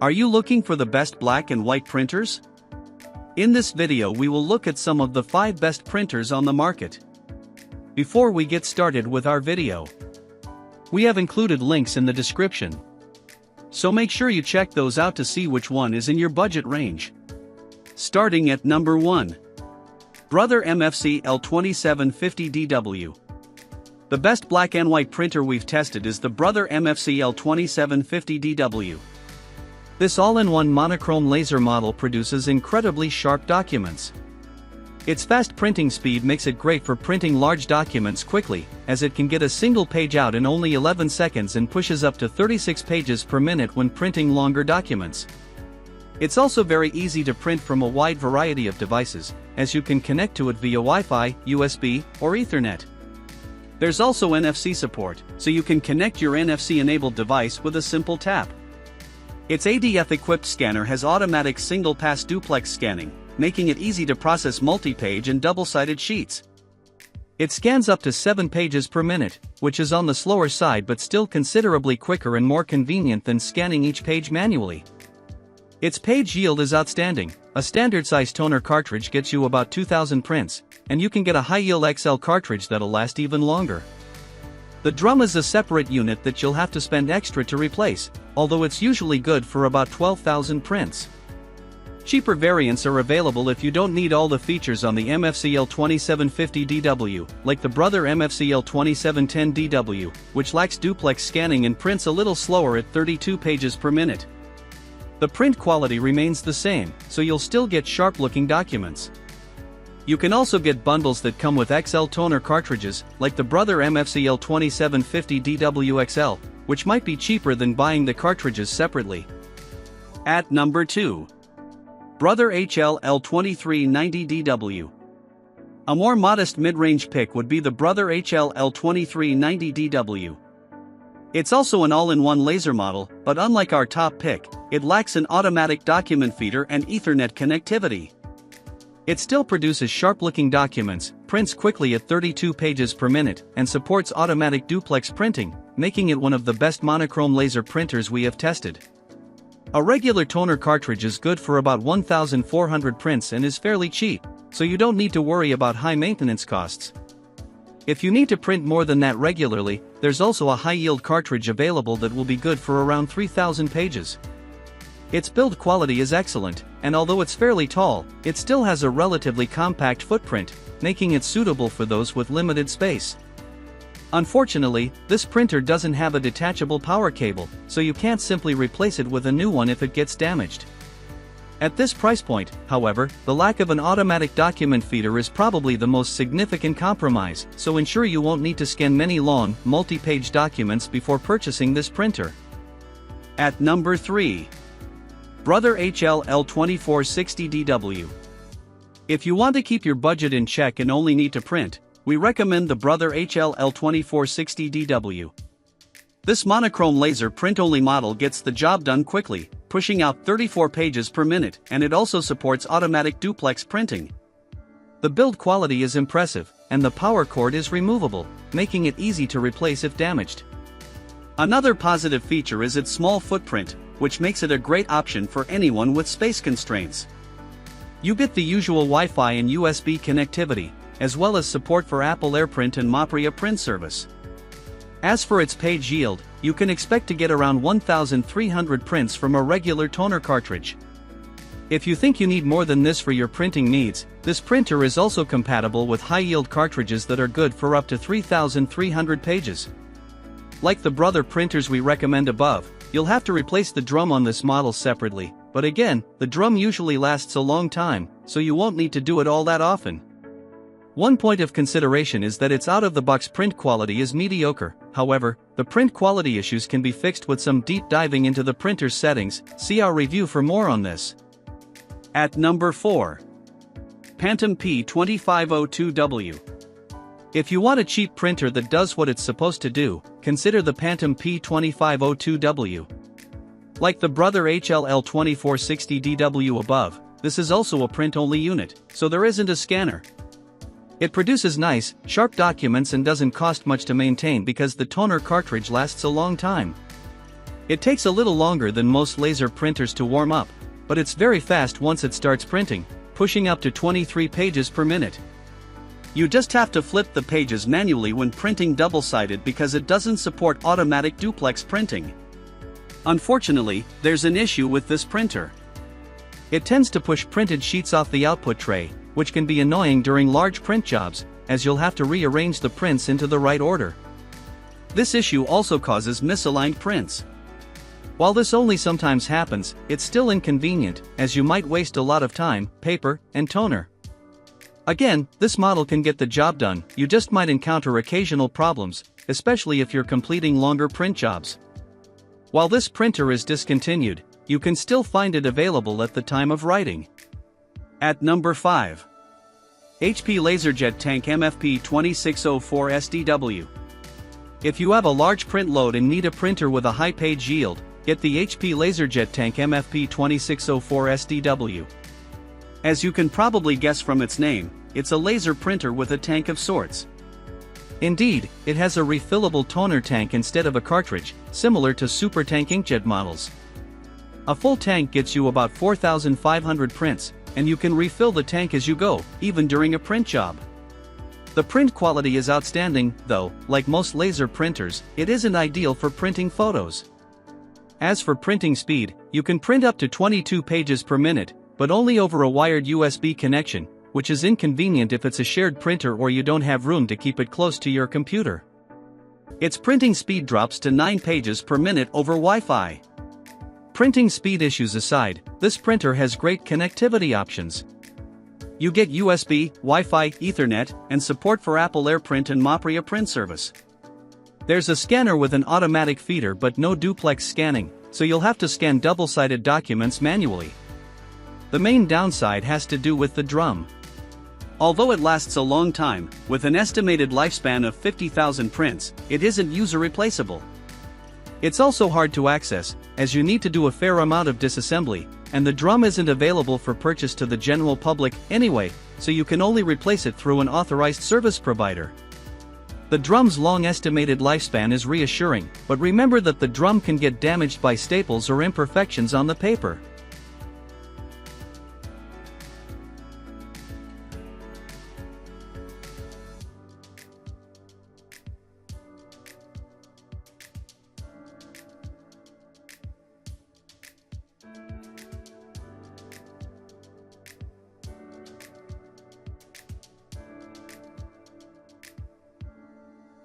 Are you looking for the best black and white printers? In this video we will look at some of the 5 best printers on the market. Before we get started with our video, we have included links in the description, so make sure you check those out to see which one is in your budget range. Starting at number 1. Brother MFC L2750DW. The best black and white printer we've tested is the Brother MFC L2750DW. This all-in-one monochrome laser model produces incredibly sharp documents. Its fast printing speed makes it great for printing large documents quickly, as it can get a single page out in only 11 seconds and pushes up to 36 pages per minute when printing longer documents. It's also very easy to print from a wide variety of devices, as you can connect to it via Wi-Fi, USB, or Ethernet. There's also NFC support, so you can connect your NFC-enabled device with a simple tap. Its ADF-equipped scanner has automatic single-pass duplex scanning, making it easy to process multi-page and double-sided sheets. It scans up to 7 pages per minute, which is on the slower side but still considerably quicker and more convenient than scanning each page manually. Its page yield is outstanding. A standard-size toner cartridge gets you about 2,000 prints, and you can get a high-yield XL cartridge that'll last even longer. The drum is a separate unit that you'll have to spend extra to replace, although it's usually good for about 12,000 prints. Cheaper variants are available if you don't need all the features on the MFC L2750DW, like the Brother MFC L2710DW, which lacks duplex scanning and prints a little slower at 32 pages per minute. The print quality remains the same, so you'll still get sharp-looking documents. You can also get bundles that come with XL toner cartridges, like the Brother MFC L2750DW XL, which might be cheaper than buying the cartridges separately. At number 2. Brother HL L2390DW. A more modest mid-range pick would be the Brother HL L2390DW. It's also an all-in-one laser model, but unlike our top pick, it lacks an automatic document feeder and Ethernet connectivity. It still produces sharp-looking documents, prints quickly at 32 pages per minute, and supports automatic duplex printing, making it one of the best monochrome laser printers we have tested. A regular toner cartridge is good for about 1,400 prints and is fairly cheap, so you don't need to worry about high maintenance costs. If you need to print more than that regularly, there's also a high-yield cartridge available that will be good for around 3,000 pages. Its build quality is excellent, and although it's fairly tall, it still has a relatively compact footprint, making it suitable for those with limited space. Unfortunately, this printer doesn't have a detachable power cable, so you can't simply replace it with a new one if it gets damaged. At this price point, however, the lack of an automatic document feeder is probably the most significant compromise, so ensure you won't need to scan many long, multi-page documents before purchasing this printer. At number 3. Brother HL L2460DW. If you want to keep your budget in check and only need to print, we recommend the Brother HL L2460DW. This monochrome laser print-only model gets the job done quickly, pushing out 34 pages per minute, and it also supports automatic duplex printing. The build quality is impressive, and the power cord is removable, making it easy to replace if damaged. Another positive feature is its small footprint, which makes it a great option for anyone with space constraints. You get the usual Wi-Fi and USB connectivity, as well as support for Apple AirPrint and Mapria print service. As for its page yield, you can expect to get around 1,300 prints from a regular toner cartridge. If you think you need more than this for your printing needs, this printer is also compatible with high-yield cartridges that are good for up to 3,300 pages. Like the Brother printers we recommend above, you'll have to replace the drum on this model separately, but again, the drum usually lasts a long time, so you won't need to do it all that often. One point of consideration is that its out-of-the-box print quality is mediocre. However, the print quality issues can be fixed with some deep diving into the printer's settings. See our review for more on this. At number 4. Pantom P2502W. If you want a cheap printer that does what it's supposed to do, consider the Pantom P2502W. Like the Brother HL L2460DW above, this is also a print-only unit, so there isn't a scanner. It produces nice, sharp documents and doesn't cost much to maintain because the toner cartridge lasts a long time. It takes a little longer than most laser printers to warm up, but it's very fast once it starts printing, pushing up to 23 pages per minute. You just have to flip the pages manually when printing double-sided because it doesn't support automatic duplex printing. Unfortunately, there's an issue with this printer. It tends to push printed sheets off the output tray, which can be annoying during large print jobs, as you'll have to rearrange the prints into the right order. This issue also causes misaligned prints. While this only sometimes happens, it's still inconvenient, as you might waste a lot of time, paper, and toner. Again, this model can get the job done, you just might encounter occasional problems, especially if you're completing longer print jobs. While this printer is discontinued, you can still find it available at the time of writing. At number 5. HP LaserJet Tank MFP 2604 SDW. If you have a large print load and need a printer with a high page yield, get the HP LaserJet Tank MFP 2604 SDW. As you can probably guess from its name, it's a laser printer with a tank of sorts. Indeed, it has a refillable toner tank instead of a cartridge, similar to SuperTank inkjet models. A full tank gets you about 4,500 prints, and you can refill the tank as you go, even during a print job. The print quality is outstanding, though, like most laser printers, it isn't ideal for printing photos. As for printing speed, you can print up to 22 pages per minute, but only over a wired USB connection, which is inconvenient if it's a shared printer or you don't have room to keep it close to your computer. Its printing speed drops to 9 pages per minute over Wi-Fi. Printing speed issues aside, this printer has great connectivity options. You get USB, Wi-Fi, Ethernet, and support for Apple AirPrint and Mapria print service. There's a scanner with an automatic feeder but no duplex scanning, so you'll have to scan double-sided documents manually. The main downside has to do with the drum. Although it lasts a long time, with an estimated lifespan of 50,000 prints, it isn't user-replaceable. It's also hard to access, as you need to do a fair amount of disassembly, and the drum isn't available for purchase to the general public anyway, so you can only replace it through an authorized service provider. The drum's long estimated lifespan is reassuring, but remember that the drum can get damaged by staples or imperfections on the paper.